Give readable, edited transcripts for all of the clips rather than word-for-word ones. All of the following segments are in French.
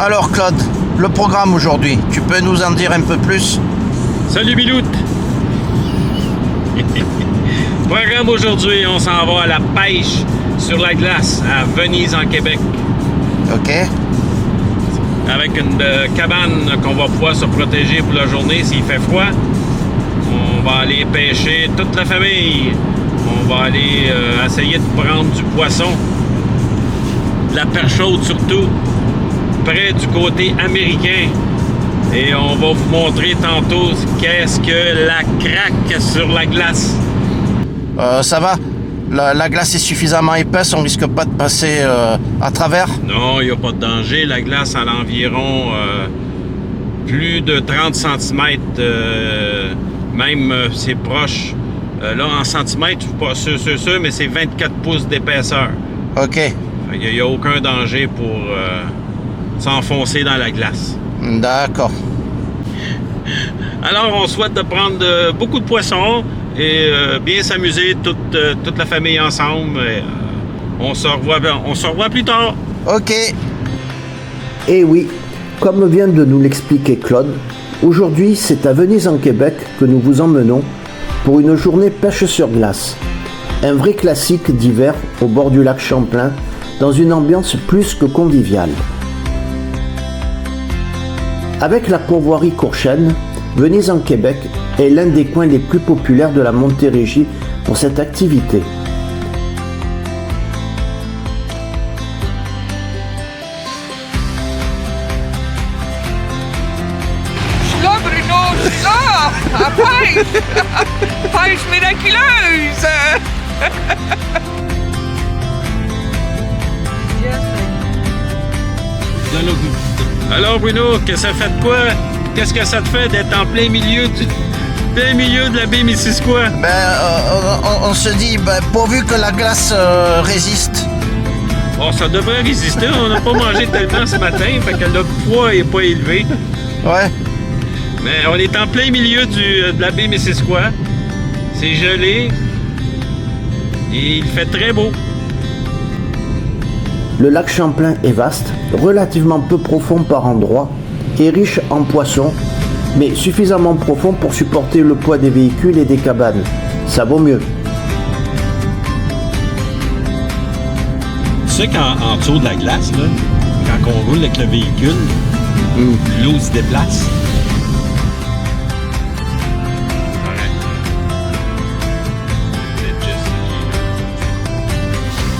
Alors Claude, le programme aujourd'hui, tu peux nous en dire un peu plus? Salut Biloute! Programme aujourd'hui, on s'en va à la pêche sur la glace à Venise en Québec. Ok. Avec une cabane qu'on va pouvoir se protéger pour la journée s'il fait froid. On va aller pêcher toute la famille. On va aller essayer de prendre du poisson, de la perche chaude surtout, près du côté américain. Et on va vous montrer tantôt qu'est-ce que la craque sur la glace. Ça va? La glace est suffisamment épaisse, on risque pas de passer à travers? Non, il n'y a pas de danger. La glace a environ plus de 30 cm. Même c'est proche. Là, en centimètres, pas sûr, mais c'est 24 pouces d'épaisseur. Ok. Il n'y a aucun danger pour s'enfoncer dans la glace. D'accord. Alors, on souhaite de prendre beaucoup de poissons et bien s'amuser toute la famille ensemble. Et, on se revoit plus tard. Ok. Et oui, comme vient de nous l'expliquer Claude, aujourd'hui c'est à Venise en Québec que nous vous emmenons pour une journée pêche sur glace. Un vrai classique d'hiver au bord du lac Champlain, dans une ambiance plus que conviviale. Avec la convoirie Courchène, Venise en Québec est l'un des coins les plus populaires de la Montérégie pour cette activité. Je suis là, Bruno, je suis là! À pêche! Pêche miraculeuse! Alors Bruno, que ça fait de quoi? Qu'est-ce que ça te fait d'être en plein milieu de la baie Missisquoi? On se dit, pourvu que la glace résiste. Oh, ça devrait résister. On n'a pas mangé tellement ce matin, fait que le poids n'est pas élevé. Ouais. Mais on est en plein milieu de la baie Missisquoi. C'est gelé. Et il fait très beau. Le lac Champlain est vaste, relativement peu profond par endroits et riche en poissons, mais suffisamment profond pour supporter le poids des véhicules et des cabanes. Ça vaut mieux. Tu sais qu'en dessous de la glace, là, quand on roule avec le véhicule, l'eau se déplace.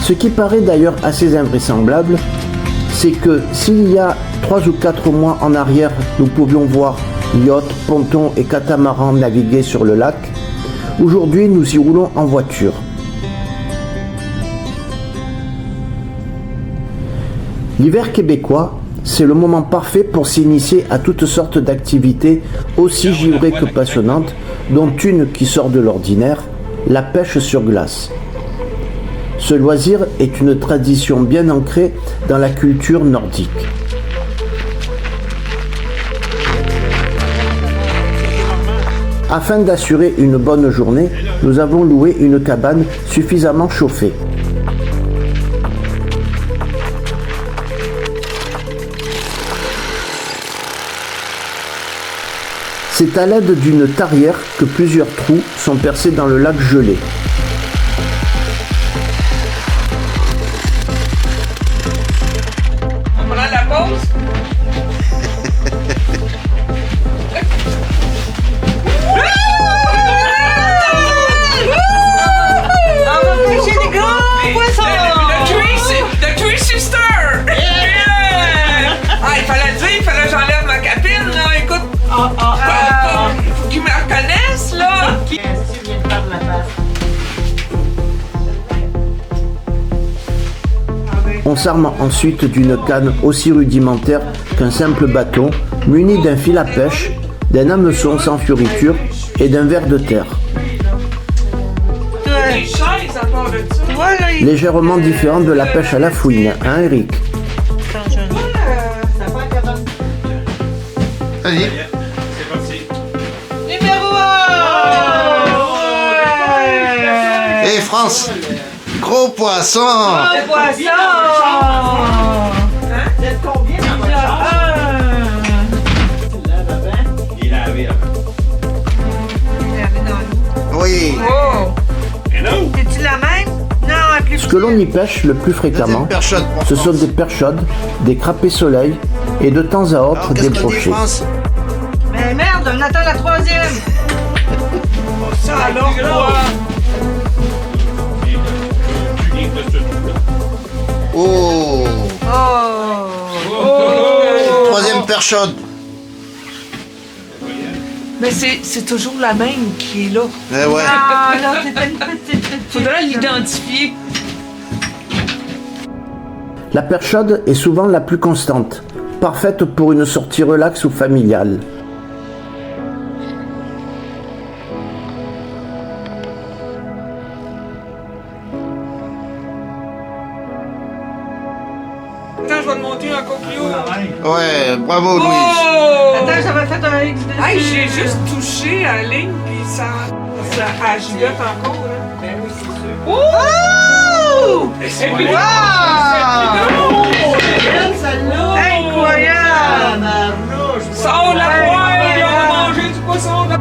Ce qui paraît d'ailleurs assez invraisemblable, c'est que s'il y a 3 ou 4 mois en arrière, nous pouvions voir yachts, pontons et catamarans naviguer sur le lac, aujourd'hui nous y roulons en voiture. L'hiver québécois, c'est le moment parfait pour s'initier à toutes sortes d'activités aussi givrées que passionnantes, dont une qui sort de l'ordinaire, la pêche sur glace. Ce loisir est une tradition bien ancrée dans la culture nordique. Afin d'assurer une bonne journée, nous avons loué une cabane suffisamment chauffée. C'est à l'aide d'une tarière que plusieurs trous sont percés dans le lac gelé. On prend la pause? On va pêcher des gros poissons! The Tree Sister! Yeah! Ah, il fallait le dire, il fallait que j'enlève ma capine, là, écoute. Faut qu'ils me reconnaissent, là. Si tu viens de perdre la face. On s'arme ensuite d'une canne aussi rudimentaire qu'un simple bâton, muni d'un fil à pêche, d'un hameçon sans fioriture et d'un ver de terre. Les chaises, à part de ça. Légèrement différent de la pêche à la fouine, hein Eric? Vas-y. C'est parti. Numéro 1! Et France, gros poisson. Poisson! Vous êtes combien? Oui. Oh! Et non! C'est-tu la même? Non, elle est plus Ce que l'on y pêche le plus fréquemment, Deuxième perchotte pour ce sont France. des perchodes, des crapets soleil et de temps à Alors, autre qu'est-ce des qu'on dit, brochets. France? Mais merde, on attend la troisième! Ça alors quoi? Oh. Oh! Troisième perchotte. Mais c'est toujours la même qui est là. Eh ouais. Ah, là, c'était une petite. Faudrait l'identifier. La perchode est souvent la plus constante, parfaite pour une sortie relaxe ou familiale. Attends, je vais te montrer encore plus haut. Ouais, bravo Louise. Oh! Attends, j'avais fait un X dessus. Hey, j'ai juste touché à la ligne, puis ça gigote encore, là. Ben oui, c'est sûr. Oh! Wow! Incroyable! Sors la poêle, on va manger du poisson. Là.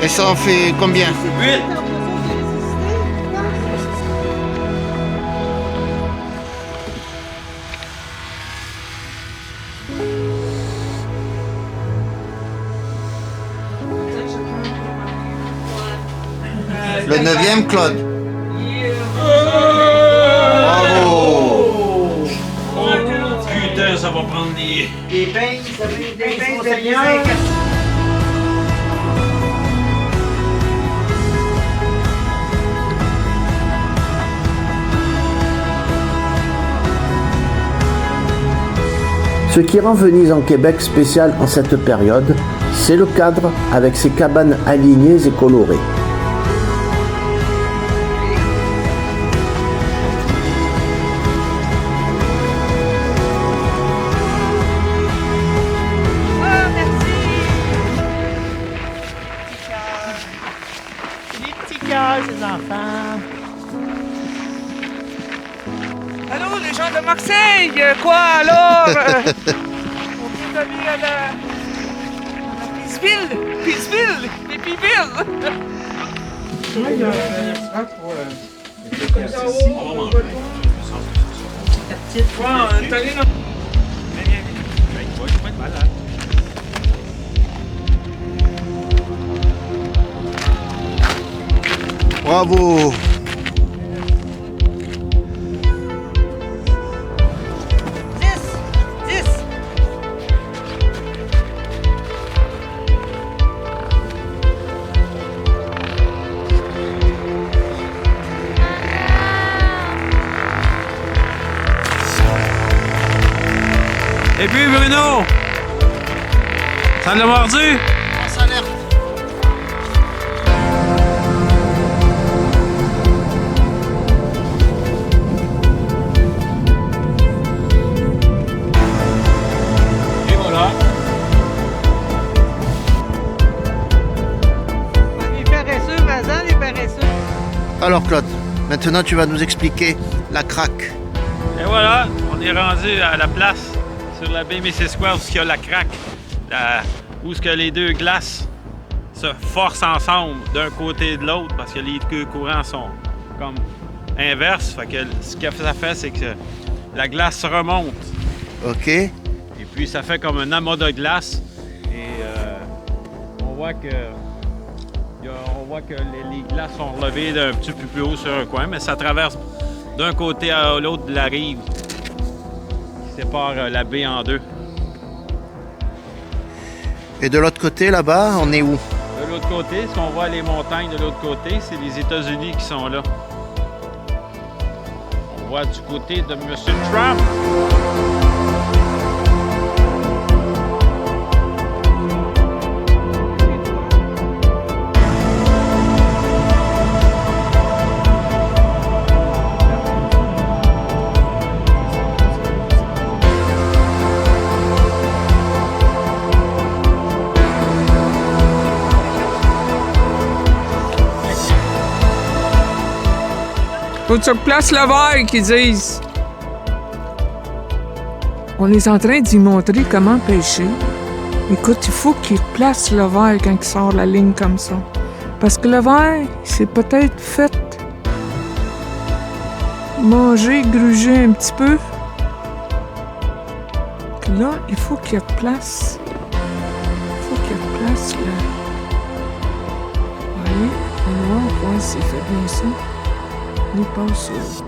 Et ça en fait combien? 8! Le 9e, Claude. Bravo. Putain, ça va prendre des... Des pinces, ça veut dire des pinces de Seigneur. lien. Ce qui rend Venise en Québec spécial en cette période, c'est le cadre avec ses cabanes alignées et colorées. Ah, merci! Les petits cœurs, ces enfants. Allô, les gens de Marseille, quoi alors? On vient d'aller à la Peaceville, les Peaville. T'es allé dans... Bravo. Et puis Bruno! Ça l'a mordu? Ça a l'air. Et voilà. Les paresseux, Mazan, les paresseux. Alors Claude, maintenant tu vas nous expliquer la craque. Et voilà, on est rendu à la place sur la baie Missisquoi où il y a la craque, où ce que les deux glaces se forcent ensemble d'un côté et de l'autre parce que les deux courants sont comme inverses. Fait que ce que ça fait, c'est que la glace se remonte Ok. et puis ça fait comme un amas de glace et on voit que les glaces sont relevées d'un petit peu plus haut sur un coin, mais ça traverse d'un côté à l'autre de la rive qui sépare la baie en deux. Et de l'autre côté, là-bas, on est où? De l'autre côté, si on voit les montagnes de l'autre côté, c'est les États-Unis qui sont là. On On va du côté de M. Trump. Faut que tu replaces le verre, qu'ils disent. On est en train d'y montrer comment pêcher. Écoute, il faut qu'il replace le verre quand il sort la ligne comme ça. Parce que le verre, c'est peut-être fait manger, gruger un petit peu. Là, il faut qu'il replace. Il faut qu'il replace le... Oui, on va voir s'il fait bien ça. Il passe au...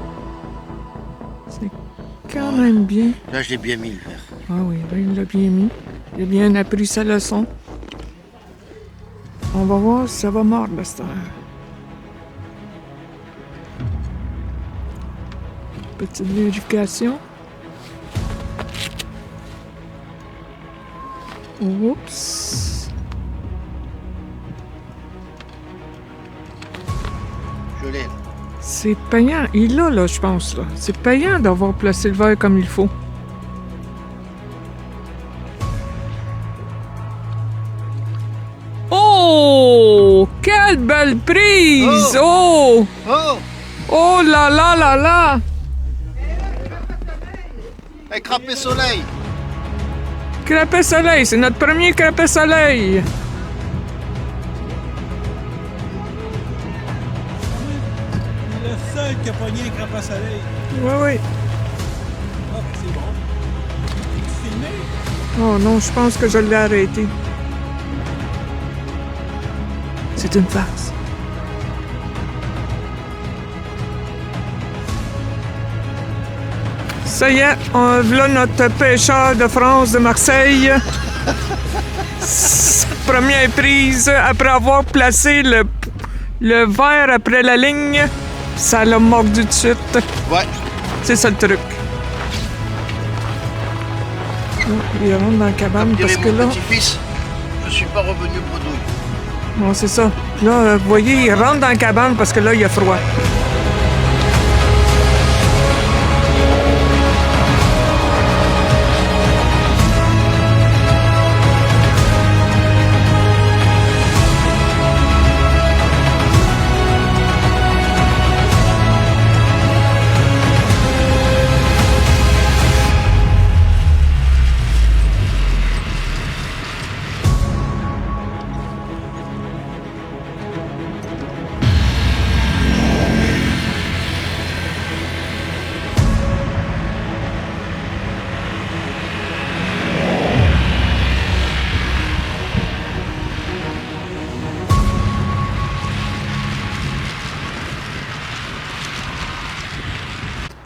C'est quand même bien. Là, je l'ai bien mis, le verre. Ah oui, là, il l'a bien mis. Il a bien appris sa leçon. On va voir si ça va mordre, là, cette heure. Petite vérification. Oups. Je l'ai, là. C'est payant. Il l'a, là, je pense, là. C'est payant d'avoir placé le verre comme il faut. Oh! Quelle belle prise! Oh! Oh! Oh là là là là! Hey, crapé soleil! Crapet soleil, c'est notre premier crapet soleil! Le seul qui a pogné un crapaud soleil. Oui, oui. Ah, ben c'est bon. Es-tu filmé? Oh non, je pense que je l'ai arrêté. C'est une farce. Ça y est, voilà notre pêcheur de France de Marseille. Première prise, après avoir placé le verre après la ligne, ça l'a mordu de suite. Ouais. C'est ça le truc. Oh, il rentre dans la cabane parce que là... Mon petit-fils, je suis pas revenu bredouille. Non, c'est ça. Là, vous voyez, il rentre dans la cabane parce que là, il y a froid.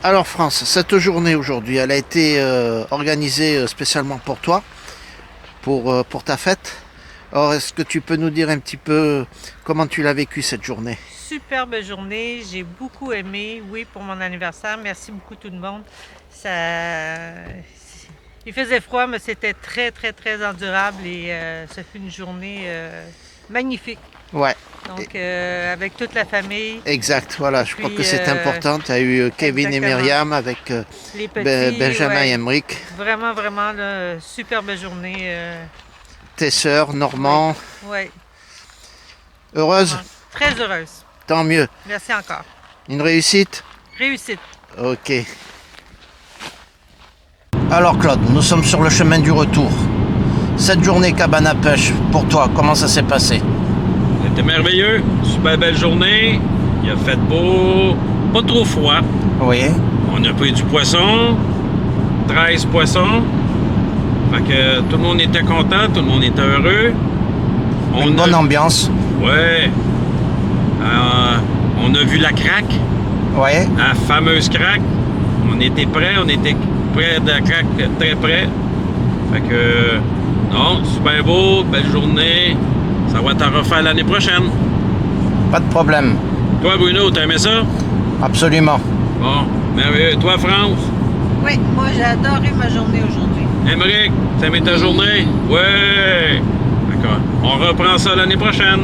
Alors France, cette journée aujourd'hui, elle a été organisée spécialement pour toi, pour ta fête. Alors est-ce que tu peux nous dire un petit peu comment tu l'as vécu cette journée? Superbe journée, j'ai beaucoup aimé, oui, pour mon anniversaire. Merci beaucoup tout le monde. Il faisait froid, mais c'était très, très, très endurable et ça fut une journée magnifique. Ouais. Donc, avec toute la famille. Exact, voilà, je crois que c'est important. Tu as eu Kevin exactement. et Myriam avec Les petits, Benjamin ouais. et Emric, Vraiment, vraiment, là, superbe journée. tes sœurs, Normand. Oui, Heureuse? très heureuse. Tant mieux. Merci encore. Une réussite? Réussite. Ok. Alors Claude, nous sommes sur le chemin du retour. Cette journée cabane à pêche, pour toi, comment ça s'est passé? C'était merveilleux. Super belle journée. Il a fait beau. Pas trop froid. Oui. On a pris du poisson. 13 poissons. Fait que tout le monde était content. Tout le monde était heureux. Une bonne ambiance. Ouais. On a vu la craque. Ouais. La fameuse craque. On était prêts. On était près de la craque. Très près. Fait que... non, super beau. Belle journée. Ça va t'en refaire l'année prochaine. Pas de problème. Toi, Bruno, t'as aimé ça? Absolument. Bon. Merveilleux. Toi, France? Oui, moi j'ai adoré ma journée aujourd'hui. Émeric, t'as aimé ta journée? Ouais! D'accord. On reprend ça l'année prochaine.